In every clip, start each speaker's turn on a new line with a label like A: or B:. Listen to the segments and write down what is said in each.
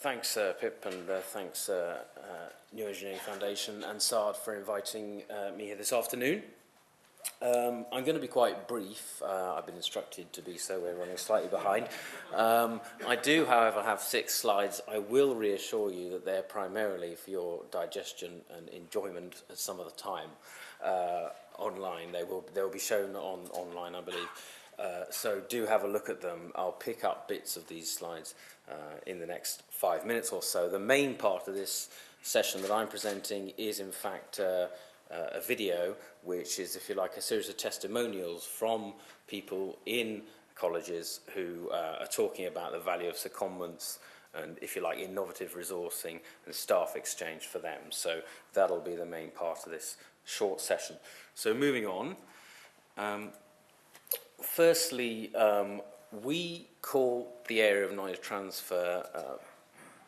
A: Thanks, Pip, and thanks, New Engineering Foundation and SARD for inviting me here this afternoon. I'm going to be quite brief. I've been instructed to be so. We're running slightly behind. I do, however, have 6 slides. I will reassure you that they're primarily for your digestion and enjoyment at some of the time online. They will be shown online, I believe. So do have a look at them. I'll pick up bits of these slides in the next 5 minutes or so. The main part of this session that I'm presenting is, in fact, a video, which is, if you like, a series of testimonials from people in colleges who are talking about the value of secondments and, if you like, innovative resourcing and staff exchange for them. So that'll be the main part of this short session. So moving on. Firstly, we call the area of knowledge transfer,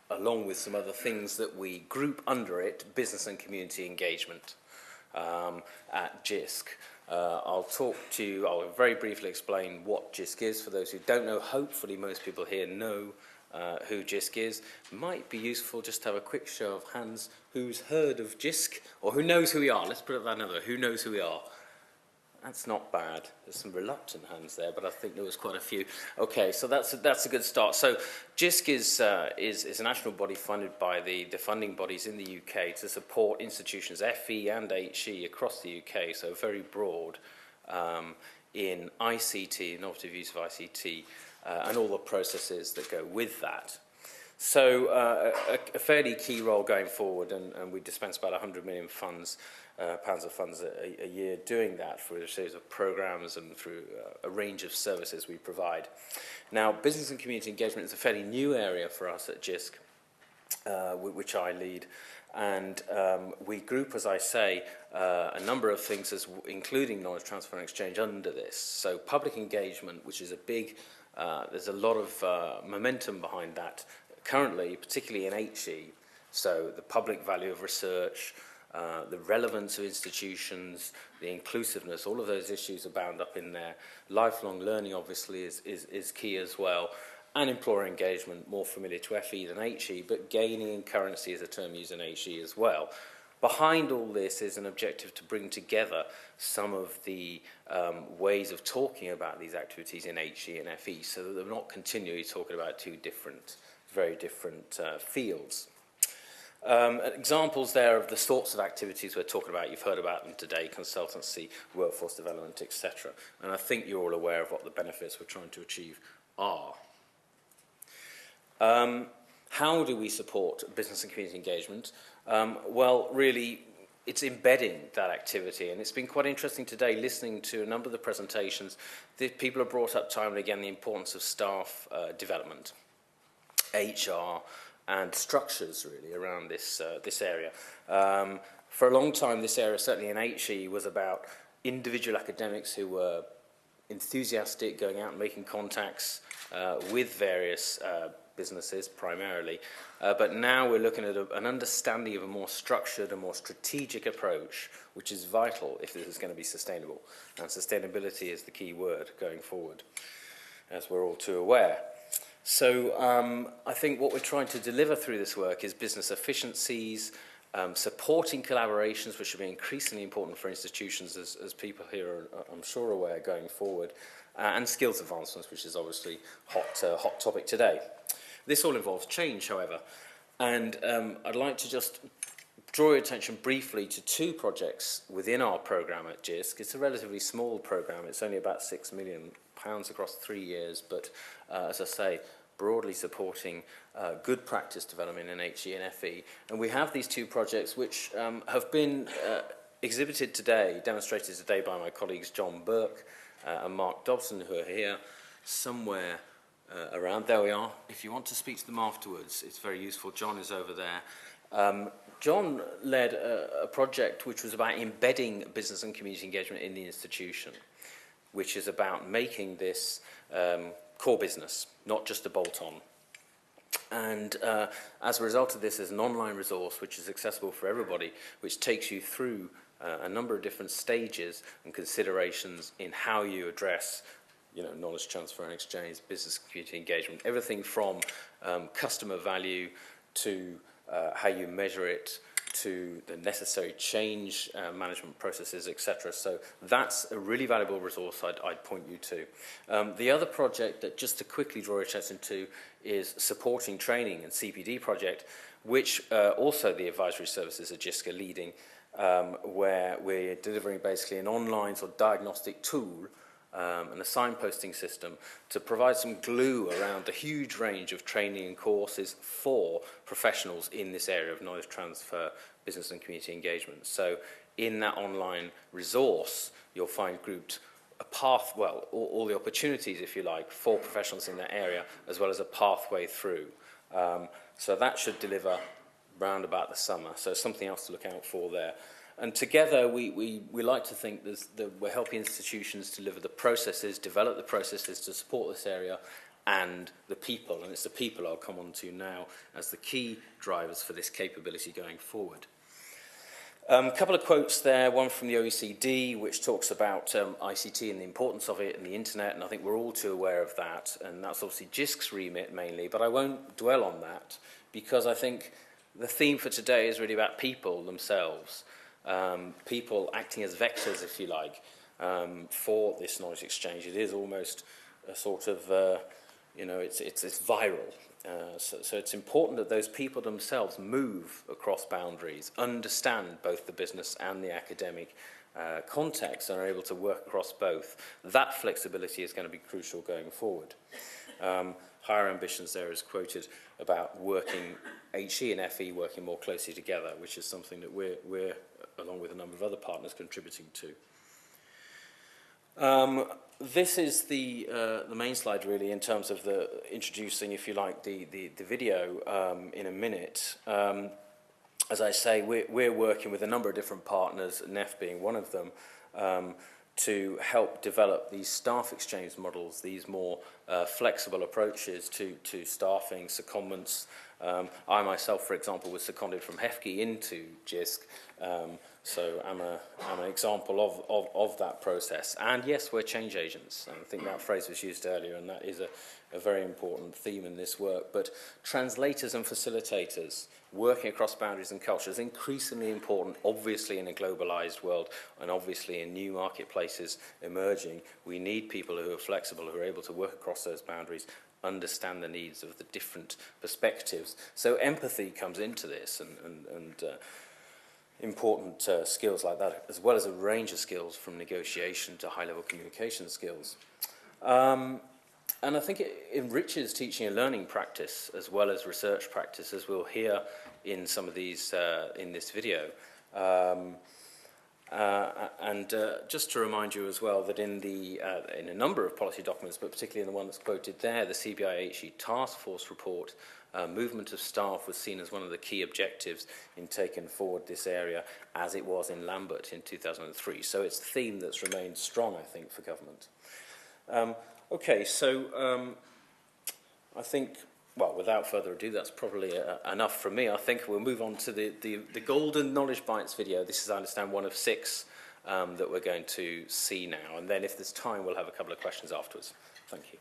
A: along with some other things that we group under it, business and community engagement at JISC. I'll very briefly explain what JISC is. For those who don't know, hopefully most people here know who JISC is. Might be useful just to have a quick show of hands who's heard of JISC, or who knows who we are. Let's put it that another. Who knows who we are? That's not bad. There's some reluctant hands there, but I think there was quite a few. Okay, so that's a good start. So JISC is a national body funded by the funding bodies in the UK to support institutions FE and HE across the UK, so very broad in ICT, innovative use of ICT, and all the processes that go with that. So a fairly key role going forward, and we dispense about 100 million pounds of funds a year doing that through a series of programs and through a range of services we provide. Now, business and community engagement is a fairly new area for us at JISC, which I lead, and we group, as I say, a number of things, including knowledge transfer and exchange, under this. So public engagement, which is a big, there's a lot of momentum behind that currently, particularly in HE. So the public value of research, the relevance of institutions, the inclusiveness, all of those issues are bound up in there. Lifelong learning, obviously, is key as well. And employer engagement, more familiar to FE than HE, but gaining in currency is a term used in HE as well. Behind all this is an objective to bring together some of the ways of talking about these activities in HE and FE, so that they're not continually talking about two very different fields. Examples there of the sorts of activities we're talking about, you've heard about them today: consultancy, workforce development, etc. And I think you're all aware of what the benefits we're trying to achieve are. How do we support business and community engagement? Well, really, it's embedding that activity, and it's been quite interesting today listening to a number of the presentations. People have brought up time and again the importance of staff development, HR, and structures really around this area. For a long time, this area, certainly in HE, was about individual academics who were enthusiastic, going out and making contacts with various businesses primarily. But now we're looking at an understanding of a more structured, a more strategic approach, which is vital if this is going to be sustainable. And sustainability is the key word going forward, as we're all too aware. So I think what we're trying to deliver through this work is business efficiencies, supporting collaborations, which will be increasingly important for institutions, as people here are, I'm sure, aware going forward, and skills advancements, which is obviously hot topic today. This all involves change, however, and I'd like to just draw your attention briefly to 2 projects within our programme at JISC. It's a relatively small programme. It's only about £6 million across 3 years, but as I say, broadly supporting good practice development in HE and FE. And we have these 2 projects which have been exhibited today, demonstrated today by my colleagues John Burke and Mark Dobson, who are here somewhere around. There we are. If you want to speak to them afterwards, it's very useful. John is over there. John led a project which was about embedding business and community engagement in the institution, which is about making this core business, not just a bolt-on. And as a result of this, there's an online resource which is accessible for everybody, which takes you through a number of different stages and considerations in how you address knowledge transfer and exchange, business community engagement, everything from customer value to how you measure it, to the necessary change management processes, etc. So that's a really valuable resource I'd point you to. The other project that, just to quickly draw your attention to, is supporting training and CPD project, which also the advisory services at JISC are leading, where we're delivering basically an online sort of diagnostic tool and a signposting system to provide some glue around the huge range of training and courses for professionals in this area of knowledge transfer, business and community engagement. So in that online resource, you'll find grouped a path, well, all the opportunities, if you like, for professionals in that area, as well as a pathway through. So that should deliver round about the summer. So something else to look out for there. And together, we like to think that we're helping institutions deliver the processes, develop the processes to support this area, and the people. And it's the people I'll come on to now as the key drivers for this capability going forward. A couple of quotes there, one from the OECD, which talks about ICT and the importance of it and the internet, and I think we're all too aware of that, and that's obviously JISC's remit mainly, but I won't dwell on that, because I think the theme for today is really about people themselves. People acting as vectors, if you like, for this knowledge exchange. It is almost a sort of, it's viral. So it's important that those people themselves move across boundaries, understand both the business and the academic context, and are able to work across both. That flexibility is going to be crucial going forward. Higher ambitions there is quoted about working, HE and FE working more closely together, which is something that we're along with a number of other partners, contributing to. This is the main slide, really, in terms of the introducing, if you like, the video in a minute. As I say, we're working with a number of different partners, NEF being one of them, to help develop these staff exchange models, these more flexible approaches to staffing, secondments. I myself, for example, was seconded from HEFGE into JISC, so I'm an example of that process. And yes, we're change agents. I think that phrase was used earlier, and that is a very important theme in this work. But translators and facilitators working across boundaries and cultures is increasingly important, obviously in a globalized world and obviously in new marketplaces emerging. We need people who are flexible, who are able to work across those boundaries, understand the needs of the different perspectives. So empathy comes into this, and important skills like that, as well as a range of skills from negotiation to high-level communication skills. And I think it enriches teaching and learning practice as well as research practice, as we'll hear in some of these in this video. Just to remind you as well that in a number of policy documents, but particularly in the one that's quoted there, the CBIHE Task Force report, movement of staff was seen as one of the key objectives in taking forward this area, as it was in Lambert in 2003. So it's a theme that's remained strong, I think, for government. Okay, so I think, well, without further ado, that's probably enough from me. I think we'll move on to the Golden Knowledge Bites video. This is, I understand, one of 6 that we're going to see now. And then if there's time, we'll have a couple of questions afterwards. Thank you.